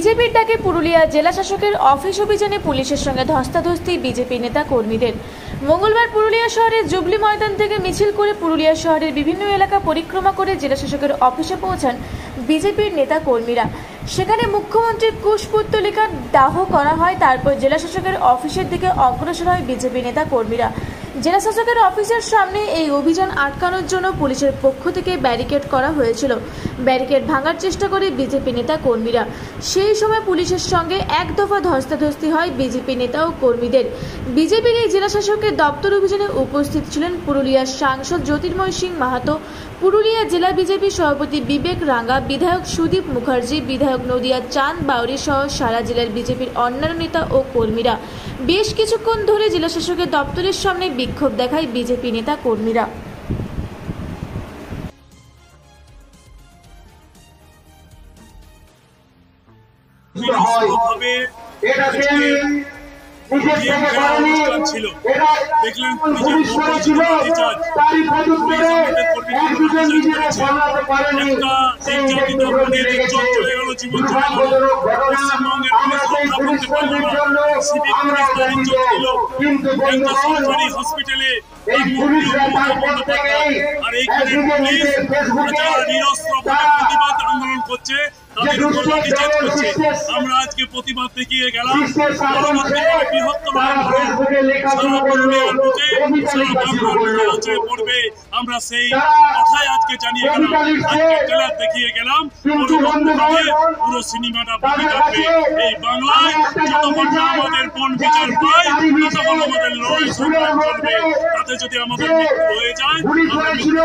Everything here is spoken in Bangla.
বিজেপির ডাকে পুরুলিয়া জেলা শাসকের অফিস অভিযানে পুলিশের সঙ্গে ধস্তাধস্তি বিজেপি নেতা কর্মীদের। মঙ্গলবার পুরুলিয়া শহরের জুবলি ময়দান থেকে মিছিল করে পুরুলিয়া শহরের বিভিন্ন এলাকা পরিক্রমা করে জেলা শাসকের অফিসে পৌঁছান বিজেপির নেতা কর্মীরা। সেখানে মুখ্যমন্ত্রীর কুশপুত্তলিকা দাহ করা হয়। তারপর জেলা শাসকের অফিসের দিকে অগ্রসর হয় বিজেপি নেতা কর্মীরা। জেলা শাসকের অফিসের সামনে এই অভিযান আটকানোর জন্য পুলিশের পক্ষ থেকে ব্যারিকেড করা হয়েছিল। ব্যারিকেড ভাঙার চেষ্টা করে বিজেপি নেতা কর্মীরা। সেই সময় পুলিশের সঙ্গে এক দফা ধস্তাধস্তি হয় বিজেপি নেতা ও কর্মীদের। বিজেপির এই জেলা শাসকের দপ্তর অভিযানে উপস্থিত ছিলেন পুরুলিয়ার সাংসদ জ্যোতির্ময় সিং মাহাতো, পুরুলিয়া জেলা বিজেপি সভাপতি বিবেক রাঙ্গা, বিধায়ক সুদীপ মুখার্জি, বিধায়ক নদিয়া চাঁদ বাউরি সহ সারা জেলার বিজেপির অন্যান্য নেতা ও কর্মীরা। বেশ কিছুক্ষণ ধরে জেলা শাসকের দপ্তরের সামনে বিক্ষোভ দেখায় বিজেপি নেতা কর্মীরা। দেখলেন চলে গেল জীবন সরকারি হসপিটালে আর এইখানে প্রতিবাদ আন্দোলন করছে, তাদের উপর লাঠিচার্জ করছে। আমরা আজকে প্রতিবাদ দেখিয়ে গেলাম। পরবর্তীকালে বৃহত্তর সারা পুরুলিয়ার বুকে পড়বে, আমরা সেই কথাই আজকে জানিয়ে গেলাম। আজকে ট্রেলার দেখিয়ে গেলাম, পরবর্তীকালে পুরো সিনেমাটা বাকি থাকবে। এই বাংলায় যতক্ষণ না আমাদের বন বিচার পায় ততক্ষণ আমাদের লড়াই সংগ্রাম চলবে। তাতে যদি আমাদের মৃত্যু হয়ে যায় আমরা মৃত্যু